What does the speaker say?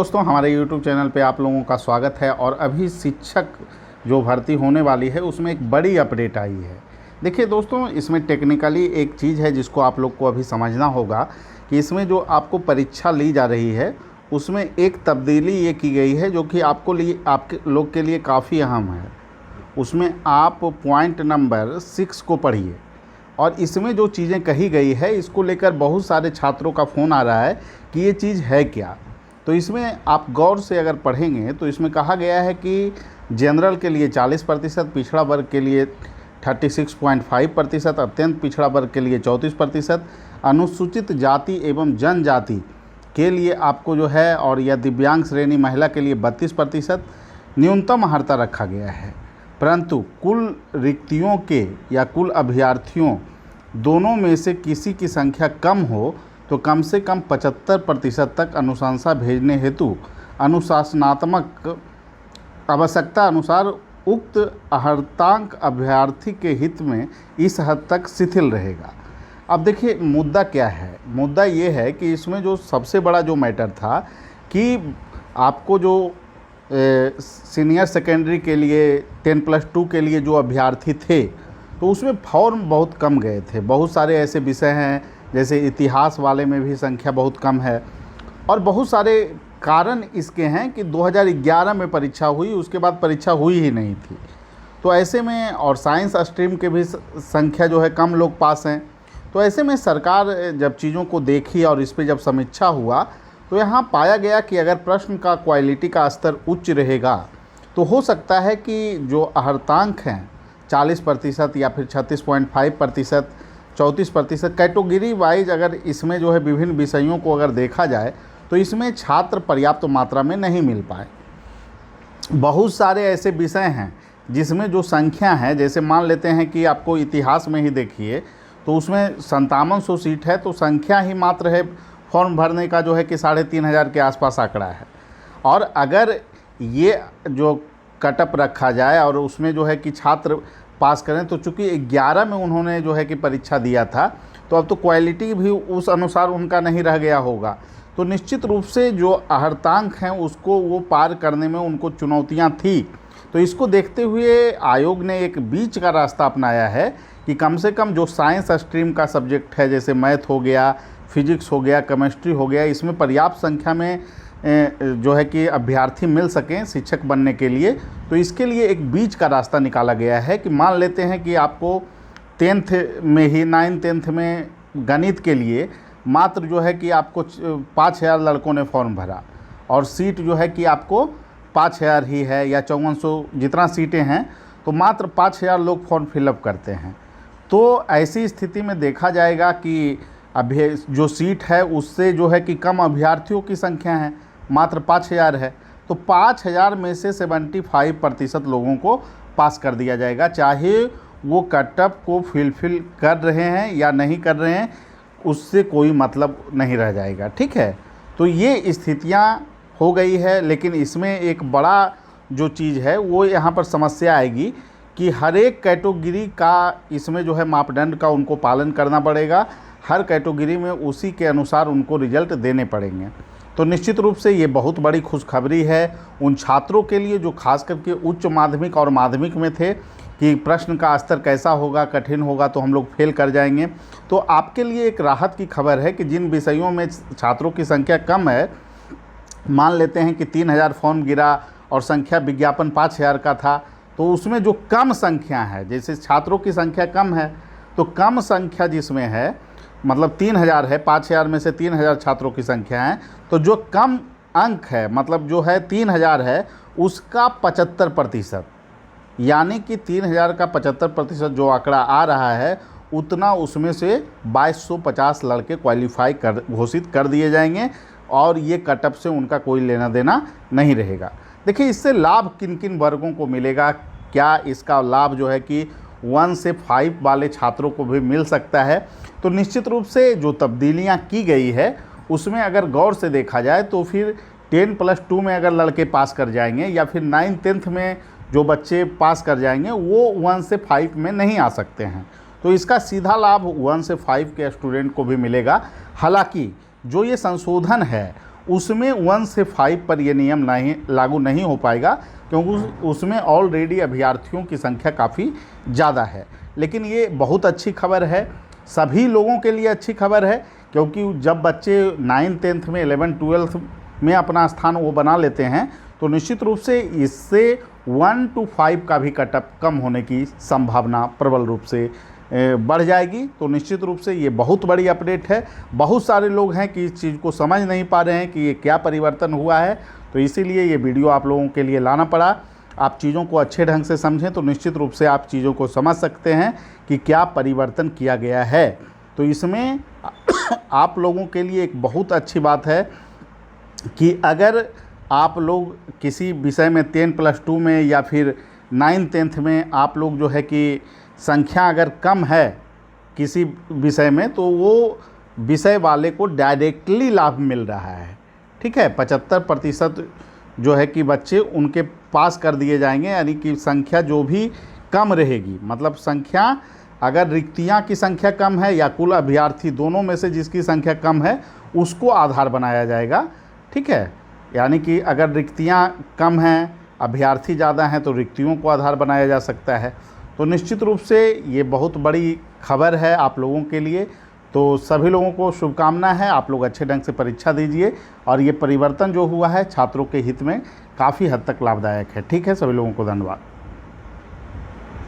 दोस्तों, हमारे YouTube channel पे आप लोगों का स्वागत है। और अभी शिक्षक जो भर्ती होने वाली है उसमें एक बड़ी अपडेट आई है। देखिए दोस्तों, इसमें टेक्निकली एक चीज़ है जिसको आप लोग को अभी समझना होगा कि इसमें जो आपको परीक्षा ली जा रही है उसमें एक तब्दीली ये की गई है जो कि आपके लोग के लिए काफ़ी अहम है। उसमें आप पॉइंट नंबर 6 को पढ़िए और इसमें जो चीज़ें कही गई है इसको लेकर बहुत सारे छात्रों का फ़ोन आ रहा है कि ये चीज़ है क्या। तो इसमें आप गौर से अगर पढ़ेंगे तो इसमें कहा गया है कि जनरल के लिए 40%, पिछड़ा वर्ग के लिए 36.5%, अत्यंत पिछड़ा वर्ग के लिए 34%, अनुसूचित जाति एवं जनजाति के लिए आपको जो है और या दिव्यांग श्रेणी महिला के लिए 32% न्यूनतम अर्हता रखा गया है। परंतु कुल रिक्तियों के या कुल अभ्यर्थियों दोनों में से किसी की संख्या कम हो तो कम से कम 75% तक अनुशंसा भेजने हेतु अनुशासनात्मक आवश्यकता अनुसार उक्त अर्हतांक अभ्यर्थी के हित में इस हद तक शिथिल रहेगा। अब देखिए मुद्दा क्या है। मुद्दा ये है कि इसमें जो सबसे बड़ा जो मैटर था कि आपको जो सीनियर सेकेंडरी के लिए 10+2 के लिए जो अभ्यर्थी थे तो उसमें फॉर्म बहुत कम गए थे। बहुत सारे ऐसे विषय हैं जैसे इतिहास वाले में भी संख्या बहुत कम है और बहुत सारे कारण इसके हैं कि 2011 में परीक्षा हुई, उसके बाद परीक्षा हुई ही नहीं थी। तो ऐसे में और साइंस स्ट्रीम के भी संख्या जो है कम लोग पास हैं। तो ऐसे में सरकार जब चीज़ों को देखी और इस पर जब समीक्षा हुआ तो यहाँ पाया गया कि अगर प्रश्न का क्वालिटी का स्तर उच्च रहेगा तो हो सकता है कि जो अर्हतांक हैं 40% या फिर 36.5%, 34% कैटेगरी वाइज अगर इसमें जो है विभिन्न विषयों को अगर देखा जाए तो इसमें छात्र पर्याप्त मात्रा में नहीं मिल पाए। बहुत सारे ऐसे विषय हैं जिसमें जो संख्या है, जैसे मान लेते हैं कि आपको इतिहास में ही देखिए तो उसमें 5700 सीट है तो संख्या ही मात्र है फॉर्म भरने का जो है कि 3500 के आसपास आंकड़ा है। और अगर ये जो कटअप रखा जाए और उसमें जो है कि छात्र पास करें तो चूँकि 11 में उन्होंने जो है कि परीक्षा दिया था तो अब तो क्वालिटी भी उस अनुसार उनका नहीं रह गया होगा। तो निश्चित रूप से जो अर्हतांक हैं उसको वो पार करने में उनको चुनौतियां थी। तो इसको देखते हुए आयोग ने एक बीच का रास्ता अपनाया है कि कम से कम जो साइंस स्ट्रीम का सब्जेक्ट है जैसे मैथ हो गया, फिजिक्स हो गया, केमिस्ट्री हो गया, इसमें पर्याप्त संख्या में जो है कि अभ्यर्थी मिल सकें शिक्षक बनने के लिए। तो इसके लिए एक बीच का रास्ता निकाला गया है कि मान लेते हैं कि आपको 10th में ही 9th 10th में गणित के लिए मात्र जो है कि आपको 5000 लड़कों ने फॉर्म भरा और सीट जो है कि आपको 5000 ही है या 5400 जितना सीटें हैं तो मात्र 5000 लोग फॉर्म फिलअप करते हैं। तो ऐसी स्थिति में देखा जाएगा कि अभी जो सीट है उससे जो है कि कम अभ्यर्थियों की संख्या है, मात्र 5000 है। तो 5000 में से 75% लोगों को पास कर दिया जाएगा, चाहे वो कटअप को फुलफिल कर रहे हैं या नहीं कर रहे हैं, उससे कोई मतलब नहीं रह जाएगा। ठीक है, तो ये स्थितियां हो गई है। लेकिन इसमें एक बड़ा जो चीज़ है वो यहाँ पर समस्या आएगी कि हर एक कैटेगरी का इसमें जो है मापदंड का उनको पालन करना पड़ेगा। हर कैटेगरी में उसी के अनुसार उनको रिजल्ट देने पड़ेंगे। तो निश्चित रूप से ये बहुत बड़ी खुशखबरी है उन छात्रों के लिए जो खास करके उच्च माध्यमिक और माध्यमिक में थे कि प्रश्न का स्तर कैसा होगा, कठिन होगा तो हम लोग फेल कर जाएंगे। तो आपके लिए एक राहत की खबर है कि जिन विषयों में छात्रों की संख्या कम है, मान लेते हैं कि 3000 फॉर्म गिरा और संख्या विज्ञापन 5000 का था, तो उसमें जो कम संख्या है, जैसे छात्रों की संख्या कम है तो कम संख्या जिसमें है मतलब 3000 है, 5000 में से 3000 छात्रों की संख्या है, तो जो कम अंक है मतलब जो है 3000 है उसका 75%, यानी कि 3000 का 75% जो आंकड़ा आ रहा है उतना उसमें से 2250 लड़के क्वालिफाई घोषित कर दिए जाएंगे और ये कटअप से उनका कोई लेना देना नहीं रहेगा। देखिए इससे लाभ किन किन वर्गों को मिलेगा, क्या इसका लाभ जो है कि 1 से 5 वाले छात्रों को भी मिल सकता है। तो निश्चित रूप से जो तब्दीलियां की गई है उसमें अगर गौर से देखा जाए तो फिर 10+2 में अगर लड़के पास कर जाएंगे या फिर 9th 10th में जो बच्चे पास कर जाएंगे वो 1 से 5 में नहीं आ सकते हैं। तो इसका सीधा लाभ 1 से 5 के स्टूडेंट को भी मिलेगा। हालांकि जो ये संशोधन है उसमें 1 से 5 पर ये नियम नहीं लागू नहीं हो पाएगा, क्योंकि उसमें ऑलरेडी अभ्यर्थियों की संख्या काफ़ी ज़्यादा है। लेकिन ये बहुत अच्छी खबर है, सभी लोगों के लिए अच्छी खबर है, क्योंकि जब बच्चे 9th 10th में 11th 12th में अपना स्थान वो बना लेते हैं तो निश्चित रूप से इससे 1 to 5 का भी कटअप कम होने की संभावना प्रबल रूप से बढ़ जाएगी। तो निश्चित रूप से ये बहुत बड़ी अपडेट है। बहुत सारे लोग हैं कि इस चीज़ को समझ नहीं पा रहे हैं कि ये क्या परिवर्तन हुआ है, तो इसीलिए ये वीडियो आप लोगों के लिए लाना पड़ा। आप चीज़ों को अच्छे ढंग से समझें तो निश्चित रूप से आप चीज़ों को समझ सकते हैं कि क्या परिवर्तन किया गया है। तो इसमें आप लोगों के लिए एक बहुत अच्छी बात है कि अगर आप लोग किसी विषय में 10+2 में या फिर 9th 10th में आप लोग जो है कि संख्या अगर कम है किसी विषय में, तो वो विषय वाले को डायरेक्टली लाभ मिल रहा है। ठीक है, 75% जो है कि बच्चे उनके पास कर दिए जाएंगे, यानी कि संख्या जो भी कम रहेगी, मतलब संख्या अगर रिक्तियां की संख्या कम है या कुल अभ्यर्थी दोनों में से जिसकी संख्या कम है उसको आधार बनाया जाएगा। ठीक है, यानी कि अगर रिक्तियां कम हैं, अभ्यर्थी ज़्यादा हैं, तो रिक्तियों को आधार बनाया जा सकता है। तो निश्चित रूप से ये बहुत बड़ी खबर है आप लोगों के लिए। तो सभी लोगों को शुभकामना है, आप लोग अच्छे ढंग से परीक्षा दीजिए और ये परिवर्तन जो हुआ है छात्रों के हित में काफ़ी हद तक लाभदायक है। ठीक है, सभी लोगों को धन्यवाद।